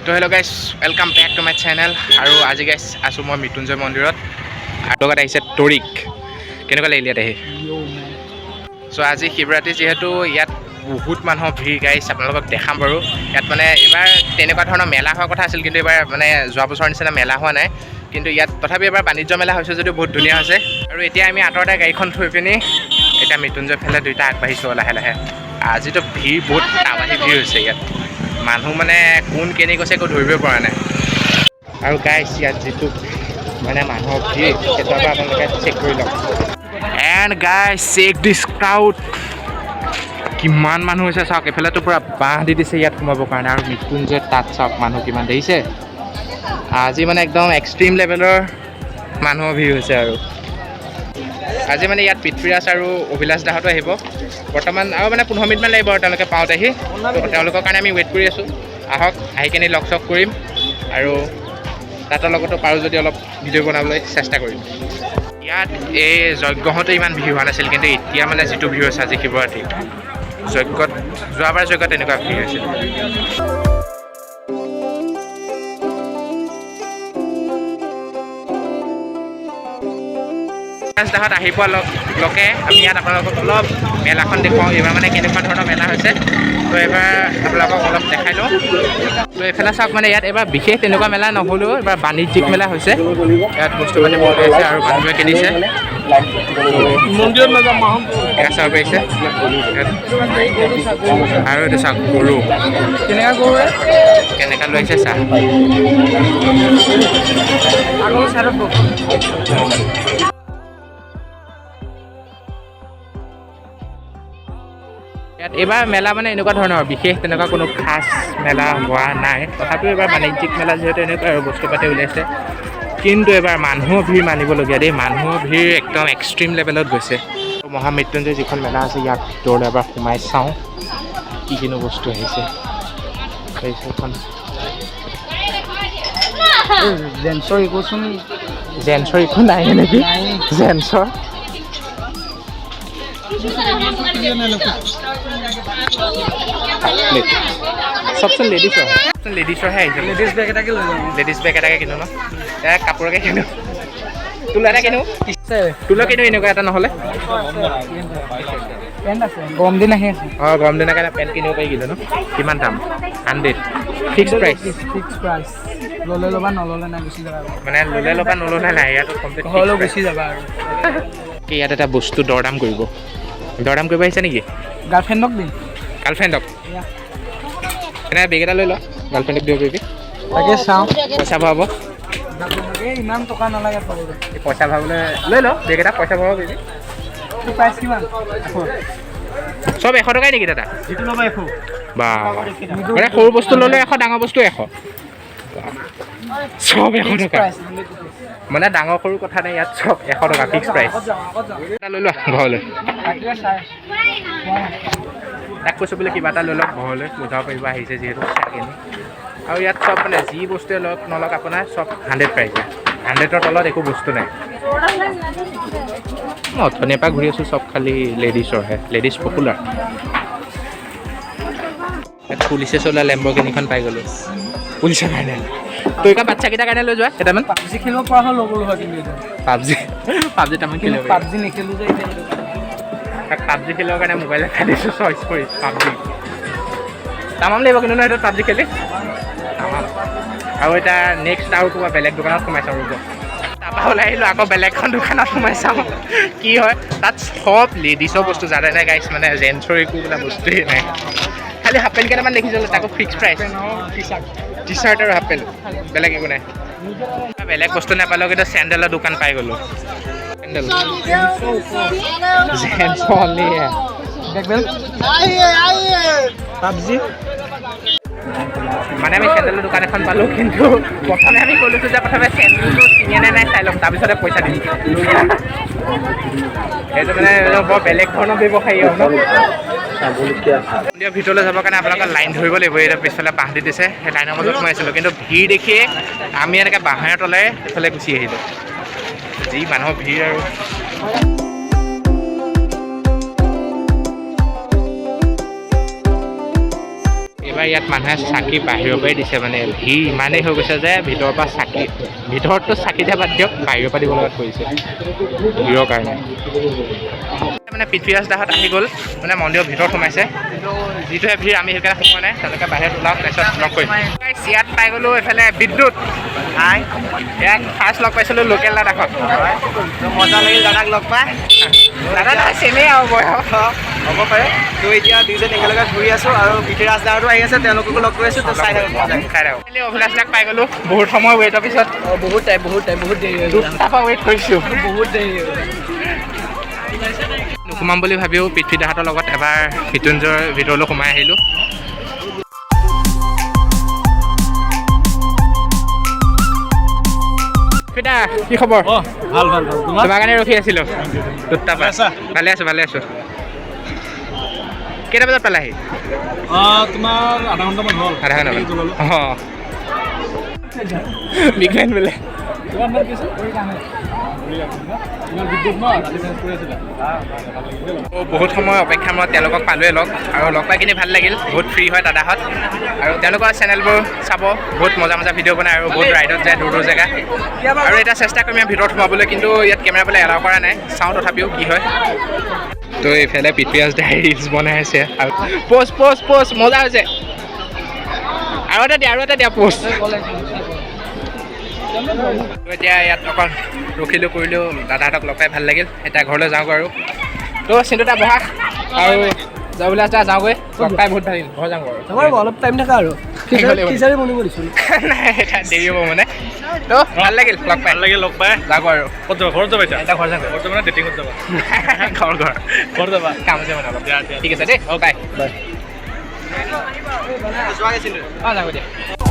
তো hello' guys, welcome back to my channel. আৰু আজি গাইছ আছোঁ মই মৃত্যুঞ্জয় মন্দিৰত। আৰু লগত আহিছে তৰিক। কেনেকুৱা লাগিল ইয়াত আহি? চ' আজি শিৱৰাত্ৰি যিহেতু ইয়াত বহুত মানুহৰ ভিৰ গাইছ, আপোনালোকক দেখাম বাৰু। ইয়াত মানে এইবাৰ তেনেকুৱা ধৰণৰ মেলা হোৱাৰ কথা আছিল, কিন্তু এইবাৰ মানে যোৱা বছৰৰ নিচিনা মেলা হোৱা নাই। কিন্তু ইয়াত তথাপি এবাৰ বাণিজ্য মেলা হৈছে যদিও বহুত ধুনীয়া হৈছে। আৰু এতিয়া আমি আঁতৰতে গাড়ীখন থৈ পিনি এতিয়া মৃত্যুঞ্জয় ফালে দুইটা আগবাঢ়িছোঁ লাহে লাহে। আজিতো ভিৰ বহুত টাৱাহি ভিৰ হৈছে ইয়াত। মানুহ মানে কোন কেনি গৈছে একো ধৰিবই পৰা নাই। আৰু গাইছ ইয়াত যিটো মানে মানুহৰ ভিৰ সেইটো পৰা আপোনালোকে চেক কৰি লওক। এণ্ড গাইছ চেক দিছ ক্ৰাউড। কিমান মানুহ হৈছে চাওক। এইফালেতো পূৰা বাঁহ দি দিছে ইয়াত সোমাবৰ কাৰণে। আৰু মৃত্যুঞ্জয় তাত চাওক মানুহ কিমান দেখিছে। আজি মানে একদম এক্সট্ৰিম লেভেলৰ মানুহৰ ভিৰ হৈছে। আৰু আজি মানে ইয়াত পৃথ্বীৰাজ আৰু অভিলাষ দাহঁতো আহিব বৰ্তমান। আৰু মানে 15 মিনিটমান লাগিব আৰু তেওঁলোকে পাওঁতেহি। তো তেওঁলোকৰ কাৰণে আমি ৱেইট কৰি আছোঁ। আহক, আহি কিনি লগ চগ কৰিম আৰু তাহাঁতৰ লগতো পাৰোঁ যদি অলপ ভিডিঅ' বনাবলৈ চেষ্টা কৰিম। ইয়াত এই যজ্ঞহঁতে ইমান ভিৰ হোৱা নাছিল, কিন্তু এতিয়া মানে যিটো ভিৰ হৈছে আজি শিৱৰাত্ৰি যজ্ঞত, যোৱাবাৰ যজ্ঞত তেনেকুৱা ভিৰ হৈছিল। দাহঁত আহি পোৱা লগে আমি ইয়াত আপোনালোকক অলপ মেলাখন দেখুৱাওঁ। এইবাৰ মানে কেনেকুৱা ধৰণৰ মেলা হৈছে, তো এইবাৰ আপোনালোকক অলপ দেখাই লওঁ। তো এইফালে চাওক, মানে ইয়াত এইবাৰ বিশেষ তেনেকুৱা মেলা নহ'লেও এইবাৰ বাণিজ্যিক মেলা হৈছে। ইয়াত বস্তু পাতি পোৱা আছে আৰু মানুহে কিনিছে। এয়া চাব পাৰিছে। আৰু এইটো চাওক গৰু কেনেকুৱা লৈ আহিছে চাহ। ইয়াত এইবাৰ মেলা মানে এনেকুৱা ধৰণৰ বিশেষ তেনেকুৱা কোনো খাচ মেলা হোৱা নাই। তথাপিও এইবাৰ বাণিজ্যিক মেলা যিহেতু এনেকুৱা আৰু বস্তু পাতি ওলাইছে। কিন্তু এইবাৰ মানুহৰ ভিৰ মানিবলগীয়া দেই। মানুহৰ ভিৰ একদম এক্সট্ৰিম লেভেলত গৈছে। মহামৃত্যুঞ্জয় যিখন মেলা আছে ইয়াত ভিতৰলৈ এবাৰ সোমাই চাওঁ কি কিনো বস্তু আহিছে। জেন্সৰ একোচোন, জেন্সৰ একো নাই নেকি? জেন্সৰ চবচোন লেডিছৰ লেডিছৰহে আহিছে। লেডিজ বেগ এটাকে লৈ যাওঁ। লেডিছ বেগ এটাকে কিনো ন, কাপোৰকে কিনো, তোলা এটা কিনো, তোলা কিনো এনেকুৱা এটা নহ'লে। পেণ্ট আছে, গৰম দিন আহি আছে। অঁ, গৰম দিনৰ কাৰণে পেণ্ট কিনিব পাৰি কিন্তু ন। কিমান দাম? 100 ফিক্স প্ৰাইচ। ফিক্স প্ৰাইচ, ল'লে ল'বা, নল'লে নাই, গুচি যাবা। মানে ল'লে ল'বা, নল'লে নাই, ইয়াত কমপ্লিট ঘৰলৈ গুচি যাবা আৰু। ইয়াত এটা বস্তু দৰদাম কৰিব আহিছে নেকি? গাৰ্লফ্ৰেণ্ডক দিম। গাৰ্লফ্ৰেণ্ডক এনে বেগ এটা লৈ ল, গাৰ্লফ্ৰেণ্ডক দিব পাৰিবি। তাকে চাওঁ, পইচা ভৰাব। ইমান টকা নালাগে। পইচা ভৰাবলৈ লৈ ল বেগ এটা, পইচা ভৰাব পাৰিবি। প্ৰাইচ কিমান? চব 100 টকাই নেকি দাদা? যিটো ল'বা 100। বা মানে সৰু বস্তু ল'লে 100, ডাঙৰ বস্তু 100, চব 100 টকা। মানে ডাঙৰ সৰু কথা নাই, ইয়াত চব 100 টকা ফিক্স প্ৰাইচ। এটা লৈ লোৱা ঘৰলৈ। তাক কৈছোঁ বোলে কিবা এটা লৈ লওক, ঘৰলৈ লৈ যাব পাৰিব, আহিছে যিহেতু চাগেনি। আৰু ইয়াত চব মানে যি বস্তুৱে লওক নলওক আপোনাৰ চব 100 প্ৰাইচ। 100ৰ তলত একো বস্তু নাই। মই অথনিৰ পৰা ঘূৰি আছোঁ, চব খালি লেডিছৰহে, লেডিছ পপুলাৰ। পুলিচে চলোৱা লেম্বৰগিনিখন পাই গ'লোঁ। পুলিচৰ কাৰণে তই কা বাচ্চাকেইটাৰ কাৰণে লৈ যোৱা কেইটামান। পাবজি খেলিব পৰা হ'ল ল'বলৈ হয়, কিন্তু পাবজি তাৰমানে খেলিব পাৰি। পাবজি নেখেলোঁ যে এতিয়া। পাবজি খেলিবৰ কাৰণে মোবাইল এটা দিছোঁ চইচ কৰি। পাবজি তামাম লাগিব কিন্তু ন সেইটো পাবজি খেলি তামাম। আৰু এতিয়া নেক্সট আৰু কিবা বেলেগ দোকানত সোমাই চাওঁ ৰ'ব। তাৰপৰা ওলাই আহিলোঁ, আকৌ বেলেগ এখন দোকানত সোমাই চাওঁ কি হয়। তাত চব লেডিছৰ বস্তু জানে নাই গাইছ, মানে জেন্টছৰ একো বোলা বস্তুৱেই নাই। খালি হাফ পেণ্ট কেইটামান দেখিছিলোঁ, তাকো ফিক্স প্ৰাইচ। টি চাৰ্ট আৰু হাফ পেণ্ট, বেলেগ একো নাই। বেলেগ বস্তু নাপালেও কিন্তু চেণ্ডেলৰ দোকান পাই গ'লোঁ। Sandal gents only PUBG. মানে আমি চেণ্ডেলৰ দোকান এখন পালোঁ, কিন্তু প্ৰথমে আমি ক'লোছোঁ যে প্ৰথমে চেণ্ডেলটো চিঙে নে নাই চাই ল'ম, তাৰপিছতে পইচা দিম। সেইটো মানে বৰ বেলেগ ধৰণৰ ব্যৱসায়ী হয় ন। মন্দিৰৰ ভিতৰলৈ যাবৰ কাৰণে আপোনালোকে লাইন ধৰিব লাগিব। এতিয়া পিছফালে বাঁহ দি দিছে, সেই লাইনৰ মাজত সোমাইছিলোঁ, কিন্তু ভিৰ দেখিয়ে আমি এনেকৈ বাঁহেৰে তলে এইফালে গুচি আহিলোঁ। যি মানুহৰ ভিৰ আৰু। এইবাৰ ইয়াত মানুহে চাকি বাহিৰৰ পৰাই দিছে মানে ভিৰ ইমানেই হৈ গৈছে যে ভিতৰৰ পৰা চাকি ভিতৰততো চাকি দিয়া বাদ দিয়ক বাহিৰৰ পৰা দিব লগাত পৰিছে ভিৰৰ কাৰণে মানে পৃথ্বীৰাজ দাহঁত আহি গ'ল মানে মন্দিৰৰ ভিতৰত সোমাইছে কিন্তু যিটোহে ভিৰ আমি সেইকাৰণে সোমোৱা নাই তেওঁলোকে বাহিৰত ওলাওক তাৰপিছত লগ কৰিম ইয়াত পাই গ'লোঁ এইফালে বিদ্যুৎ ইয়াক ফাৰ্ষ্ট লগ পাইছিলোঁ লোকেল দাদাখন মজা লাগিল দাদাক লগ পাই দাদা চেমেই আৰু বয়স হ'ব পাৰে তো এতিয়া দুইজন একেলগে ঘূৰি আছোঁ আৰু পৃথ্বীৰাজ দাহঁতো আহি আছে তেওঁলোককো লগ কৰি আছোঁ তো চাই থাকক অভিলাষ দাক পাই গ'লোঁ বহুত সময় ৱেইটৰ পিছত বহুত টাইম বহুত দেৰি হৈ গ'ল তাৰপৰা ৱেইট কৰিছোঁ বহুত দেৰি হৈ গ'ল নোসোমাম বুলি ভাবিও পৃথ্বী দাহঁতৰ লগত এবাৰ মৃত্যুঞ্জয়ৰ ভিতৰলৈ সোমাই আহিলোঁ কি খবৰ ভাল ভাল তোমাৰ কাৰণে ৰখি আছিলোঁ দুটাৰপৰা ভালে আছোঁ কেইটা বজাত পালাহি তোমাৰ আধা ঘণ্টামান হ'ল আধা ঘণ্টা অঁ বিজ্ঞান বোলে বহুত সময় অপেক্ষা মই তেওঁলোকক পালোৱে লগ আৰু লগ পাই কিনি ভাল লাগিল বহুত ফ্ৰী হয় দাদাহঁত আৰু তেওঁলোকৰ চেনেলবোৰ চাব বহুত মজা ভিডিঅ' বনায় আৰু বহুত ৰাইডত যায় দূৰ জেগা আৰু এটা চেষ্টা কৰিম ইয়াত ভিতৰত সোমাবলৈ কিন্তু ইয়াত কেমেৰা পেলাই এলাউ কৰা নাই চাওঁ তথাপিও কি হয় তো এইফালে পৃথ্বীৰাজ দাই ৰিলছ বনাই আছে আৰু প'ষ্ট মজা হৈছে আৰু এটা দিয়া প'ষ্ট এতিয়া ইয়াত অকণ ৰখিলোঁ কৰিলোঁ দাদাহঁতক লগ পাই ভাল লাগিল এতিয়া ঘৰলৈ যাওঁগৈ আৰু তো চিন্তা বহা আৰু অভিলাষ দা যাওঁগৈ লগ পাই বহুত ভাল লাগিল ঘৰ যাওঁগৈ আৰু অলপ টাইম থাকা আৰু বনিব দিছোঁ নাই এটা দেৰি হ'ব মানে তো ভাল লাগিল লগ পাই যাওঁগৈ আৰু ক'ত যাবা ঘৰত যাবা এতিয়া এটা ঘৰ যাওঁগৈ ঘৰত যাবা নে ডেটিঙত যাবা ঘৰ যাবা কাম আছে মানে অলপ ঠিক আছে দেই বাই অঁ যাওঁগৈ দিয়া